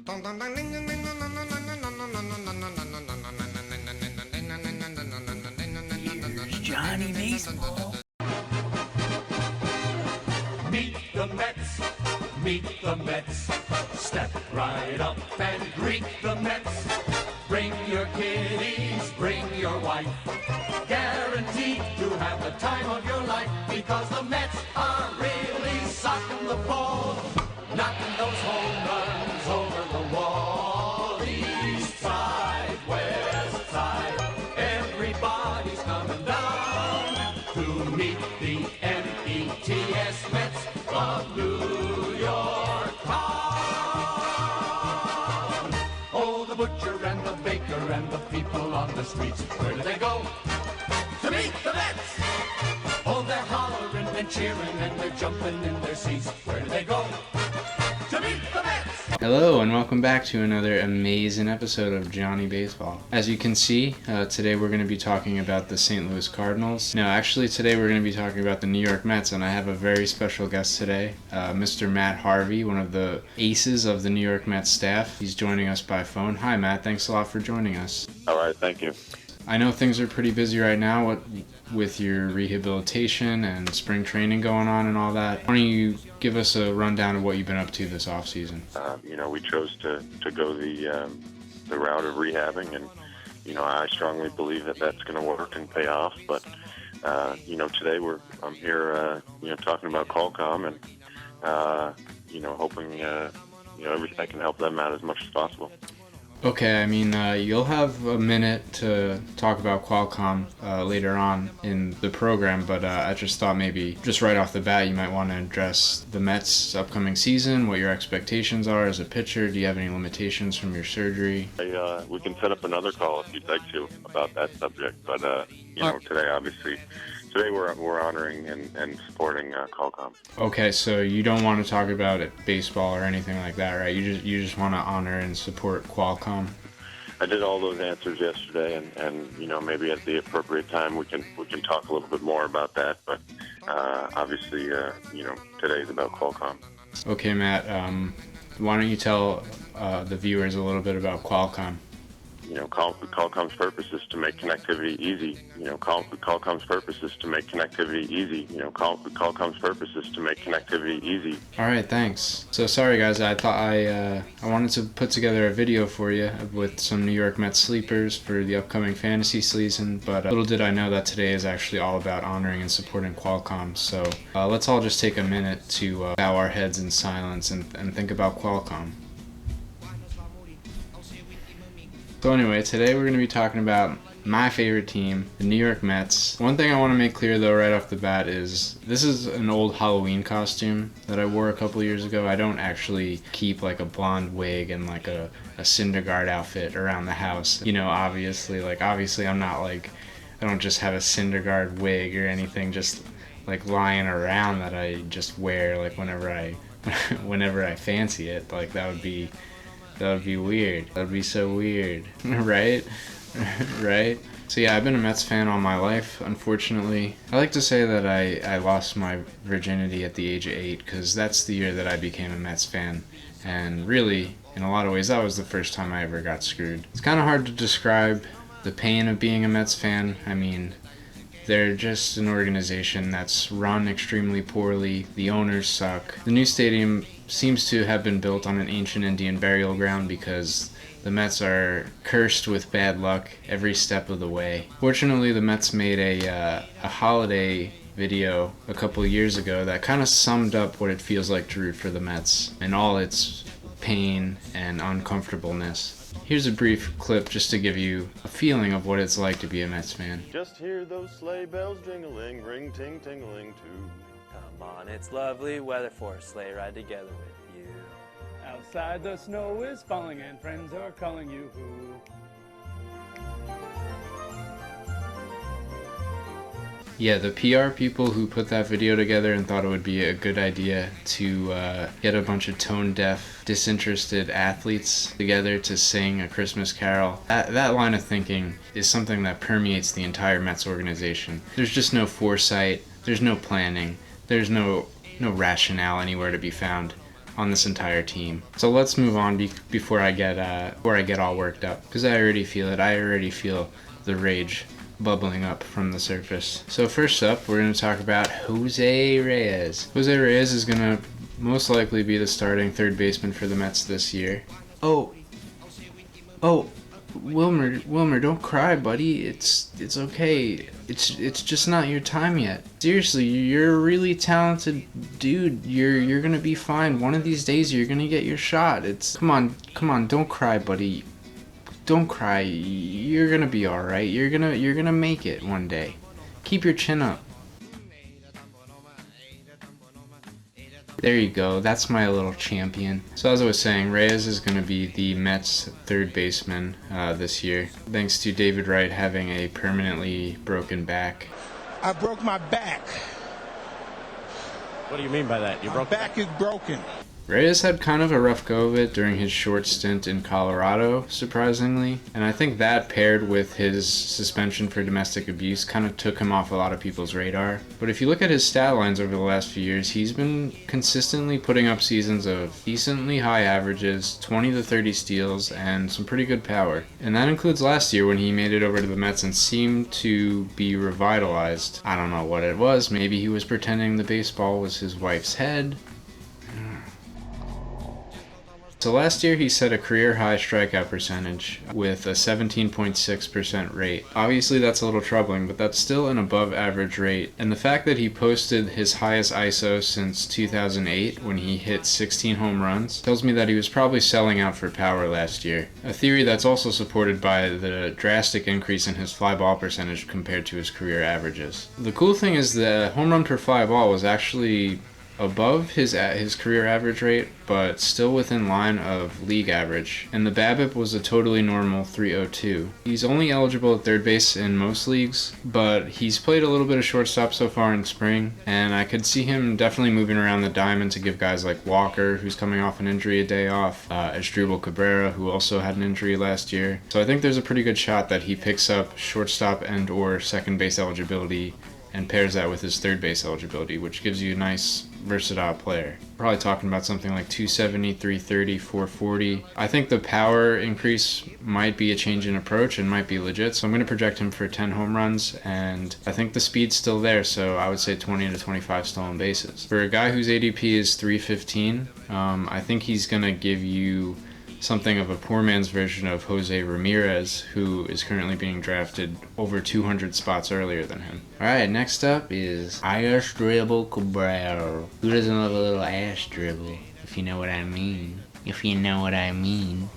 Johnny Baseball. Meet the Mets, meet the Mets. Step right up and greet the Mets. Bring your kiddies, bring your wife. Guaranteed to have the time of your life, because the Mets are really socking the ball, knocking those home runs over the wall. East side, west side, everybody's coming down to meet the METS Mets of New York town. Oh, the butcher and the baker and the people on the streets, where do they go? To meet the Mets! Oh, they're hollering and cheering and they're jumping in their seats. Where do they go? To meet the Mets! Hello and welcome back to another amazing episode of Johnny Baseball. As you can see, today we're going to be talking about the St. Louis Cardinals. No, actually today we're going to be talking about the New York Mets, and I have a very special guest today, Mr. Matt Harvey, one of the aces of the New York Mets staff. He's joining us by phone. Hi Matt, thanks a lot for joining us. All right, thank you. I know things are pretty busy right now with your rehabilitation and spring training going on and all that. Why don't you give us a rundown of what you've been up to this off season? We chose to go the route of rehabbing, and I strongly believe that that's going to work and pay off. But today I'm here talking about Qualcomm and hoping I can help them out as much as possible. Okay, I mean, you'll have a minute to talk about Qualcomm later on in the program, but I just thought maybe just right off the bat you might want to address the Mets' upcoming season, what your expectations are as a pitcher. Do you have any limitations from your surgery? We can set up another call if you'd like to about that subject, but Today we're honoring and supporting Qualcomm. Okay, so you don't want to talk about it, baseball or anything like that, right? You just want to honor and support Qualcomm. I did all those answers yesterday, and maybe at the appropriate time we can talk a little bit more about that. But obviously, today's about Qualcomm. Okay, Matt. Why don't you tell the viewers a little bit about Qualcomm? Qualcomm's purpose is to make connectivity easy. Qualcomm's purpose is to make connectivity easy. Qualcomm's purpose is to make connectivity easy. All right, thanks. So sorry guys, I thought I wanted to put together a video for you with some New York Mets sleepers for the upcoming fantasy season, but little did I know that today is actually all about honoring and supporting Qualcomm. So let's all just take a minute to bow our heads in silence and think about Qualcomm. So anyway, today we're going to be talking about my favorite team, the New York Mets. One thing I want to make clear though right off the bat is this is an old Halloween costume that I wore a couple years ago. I don't actually keep like a blonde wig and like a Syndergaard outfit around the house. Obviously I'm not like, I don't just have a Syndergaard wig or anything just like lying around that I just wear like whenever I fancy it. Like that would be weird. That would be so weird, right? Right? So yeah, I've been a Mets fan all my life, unfortunately. I like to say that I lost my virginity at the age of 8, because that's the year that I became a Mets fan. And really, in a lot of ways, that was the first time I ever got screwed. It's kind of hard to describe the pain of being a Mets fan. I mean, they're just an organization that's run extremely poorly. The owners suck. The new stadium seems to have been built on an ancient Indian burial ground because the Mets are cursed with bad luck every step of the way. Fortunately, the Mets made a holiday video a couple years ago that kind of summed up what it feels like to root for the Mets and all its pain and uncomfortableness. Here's a brief clip just to give you a feeling of what it's like to be a Mets fan. Just hear those sleigh bells jingling, ring ting tingling too. Come on, it's lovely weather for a sleigh ride together with you. Outside the snow is falling and friends are calling you who. Yeah, the PR people who put that video together and thought it would be a good idea to get a bunch of tone-deaf, disinterested athletes together to sing A Christmas Carol. That line of thinking is something that permeates the entire Mets organization. There's just no foresight, there's no planning, there's no rationale anywhere to be found. on this entire team. So let's move on before I get all worked up, because I already feel it. I already feel the rage bubbling up from the surface. So first up, we're going to talk about Jose Reyes. Jose Reyes is going to most likely be the starting third baseman for the Mets this year. Oh, Wilmer, don't cry, buddy. It's okay. It's just not your time yet. Seriously, you're a really talented dude. You're gonna be fine. One of these days, you're gonna get your shot. Come on, don't cry, buddy. Don't cry. You're gonna be all right. You're gonna make it one day. Keep your chin up. There you go. That's my little champion. So as I was saying, Reyes is going to be the Mets' third baseman this year, thanks to David Wright having a permanently broken back. I broke my back. What do you mean by that? My back is broken. Reyes had kind of a rough go of it during his short stint in Colorado, surprisingly, and I think that paired with his suspension for domestic abuse kind of took him off a lot of people's radar. But if you look at his stat lines over the last few years, he's been consistently putting up seasons of decently high averages, 20 to 30 steals, and some pretty good power. And that includes last year when he made it over to the Mets and seemed to be revitalized. I don't know what it was. Maybe he was pretending the baseball was his wife's head. So last year he set a career-high strikeout percentage with a 17.6% rate. Obviously that's a little troubling, but that's still an above-average rate. And the fact that he posted his highest ISO since 2008 when he hit 16 home runs tells me that he was probably selling out for power last year. A theory that's also supported by the drastic increase in his fly ball percentage compared to his career averages. The cool thing is the home run per fly ball was actually above his career average rate, but still within line of league average, and the BABIP was a totally normal 302. He's only eligible at third base in most leagues, but he's played a little bit of shortstop so far in spring, and I could see him definitely moving around the diamond to give guys like Walker, who's coming off an injury, a day off, Asmongold Cabrera, who also had an injury last year. So I think there's a pretty good shot that he picks up shortstop and or second base eligibility and pairs that with his third base eligibility, which gives you a nice versatile player. Probably talking about something like 270, 330, 440. I think the power increase might be a change in approach and might be legit, so I'm going to project him for 10 home runs, and I think the speed's still there, so I would say 20 to 25 stolen bases. For a guy whose ADP is 315, I think he's going to give you something of a poor man's version of Jose Ramirez, who is currently being drafted over 200 spots earlier than him. Alright, next up is Asmongold Cabrera. Who doesn't love a little ass dribble, if you know what I mean? If you know what I mean.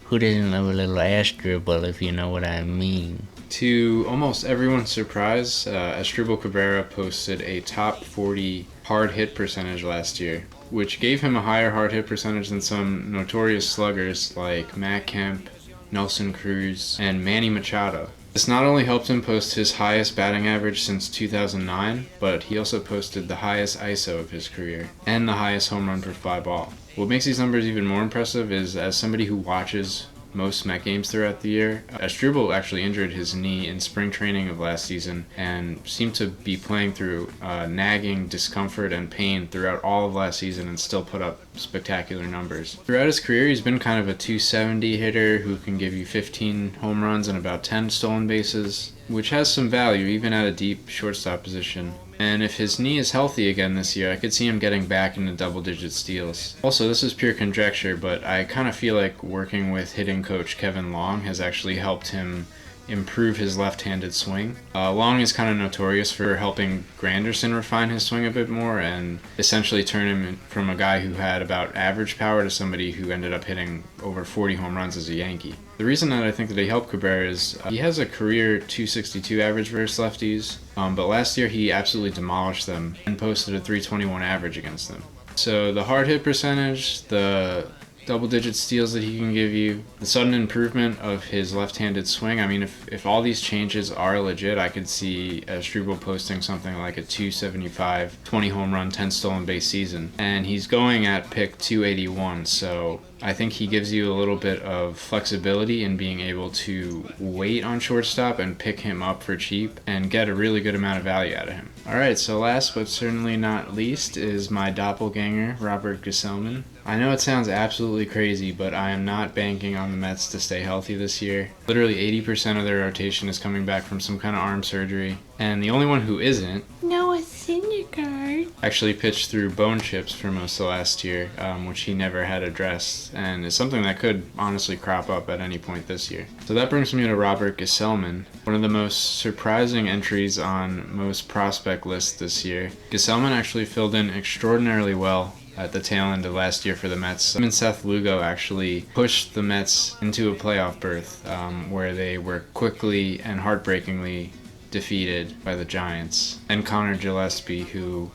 Who doesn't love a little ass dribble, if you know what I mean? To almost everyone's surprise, Asmongold Cabrera posted a top 40 hard hit percentage last year, which gave him a higher hard hit percentage than some notorious sluggers like Matt Kemp, Nelson Cruz, and Manny Machado. This not only helped him post his highest batting average since 2009, but he also posted the highest ISO of his career and the highest home run per fly ball. What makes these numbers even more impressive is, as somebody who watches most Met games throughout the year, Asmongold actually injured his knee in spring training of last season and seemed to be playing through nagging discomfort and pain throughout all of last season and still put up spectacular numbers. Throughout his career, he's been kind of a 270 hitter who can give you 15 home runs and about 10 stolen bases, which has some value even at a deep shortstop position. And if his knee is healthy again this year, I could see him getting back into double-digit steals. Also, this is pure conjecture, but I kind of feel like working with hitting coach Kevin Long has actually helped him improve his left-handed swing. Long is kind of notorious for helping Granderson refine his swing a bit more and essentially turn him from a guy who had about average power to somebody who ended up hitting over 40 home runs as a Yankee. The reason that I think that he helped Cabrera is he has a career 262 average versus lefties, but last year he absolutely demolished them and posted a 321 average against them. So the hard hit percentage, the double-digit steals that he can give you, the sudden improvement of his left-handed swing. I mean, if all these changes are legit, I could see Asmongold posting something like a 275, 20 home run, 10 stolen base season. And he's going at pick 281, so I think he gives you a little bit of flexibility in being able to wait on shortstop and pick him up for cheap and get a really good amount of value out of him. Alright, so last but certainly not least is my doppelganger, Robert Gettleman. I know it sounds absolutely crazy, but I am not banking on the Mets to stay healthy this year. Literally 80% of their rotation is coming back from some kind of arm surgery, and the only one who isn't, Noah Syndergaard, actually pitched through bone chips for most of last year, which he never had addressed, and is something that could honestly crop up at any point this year. So that brings me to Robert Gettleman, one of the most surprising entries on most prospect lists this year. Gettleman actually filled in extraordinarily well at the tail end of last year for the Mets. Him and Seth Lugo actually pushed the Mets into a playoff berth where they were quickly and heartbreakingly defeated by the Giants and Connor Gillespie, who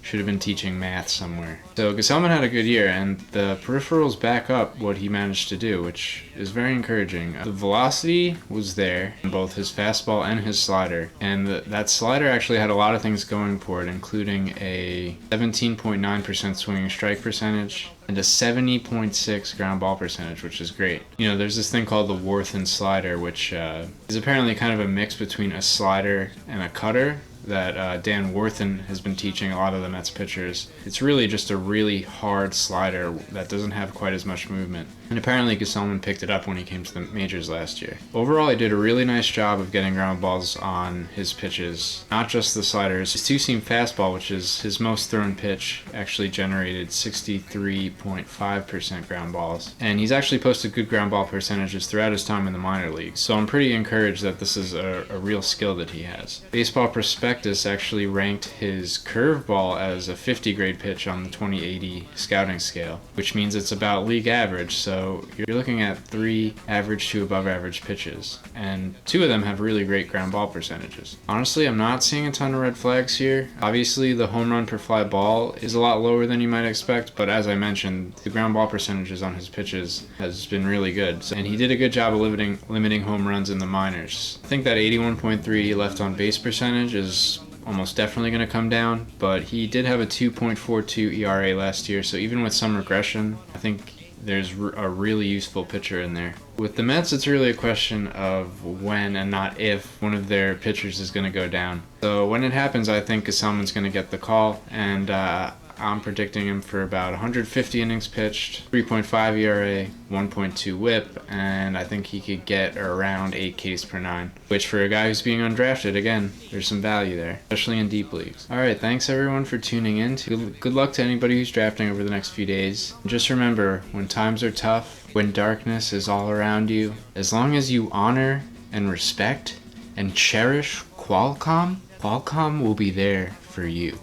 should have been teaching math somewhere. So Gettleman had a good year, and the peripherals back up what he managed to do, which is very encouraging. The velocity was there in both his fastball and his slider, and that slider actually had a lot of things going for it, including a 17.9% swinging strike percentage and a 70.6 ground ball percentage, which is great. You know, there's this thing called the Worthen slider, which is apparently kind of a mix between a slider and a cutter that Dan Worthen has been teaching a lot of the Mets pitchers. It's really just a really hard slider that doesn't have quite as much movement. And apparently Gettleman picked it up when he came to the majors last year. Overall, he did a really nice job of getting ground balls on his pitches, not just the sliders. His two-seam fastball, which is his most thrown pitch, actually generated 63.5% ground balls. And he's actually posted good ground ball percentages throughout his time in the minor leagues. So I'm pretty encouraged that this is a real skill that he has. Baseball Prospectus actually ranked his curveball as a 50 grade pitch on the 2080 scouting scale, which means it's about league average. So you're looking at 3 average to above average pitches, and 2 of them have really great ground ball percentages. Honestly, I'm not seeing a ton of red flags here. Obviously, the home run per fly ball is a lot lower than you might expect, but as I mentioned, the ground ball percentages on his pitches has been really good, and he did a good job of limiting home runs in the minors. I think that 81.3 left on base percentage is almost definitely going to come down, but he did have a 2.42 ERA last year, so even with some regression, I think there's a really useful pitcher in there. With the Mets, it's really a question of when and not if one of their pitchers is going to go down. So when it happens, I think Gettleman's going to get the call, and I'm predicting him for about 150 innings pitched, 3.5 ERA, 1.2 whip, and I think he could get around 8 Ks per 9, which for a guy who's being undrafted, again, there's some value there, especially in deep leagues. Alright, thanks everyone for tuning in. Good luck to anybody who's drafting over the next few days. And just remember, when times are tough, when darkness is all around you, as long as you honor and respect and cherish Qualcomm, Qualcomm will be there for you.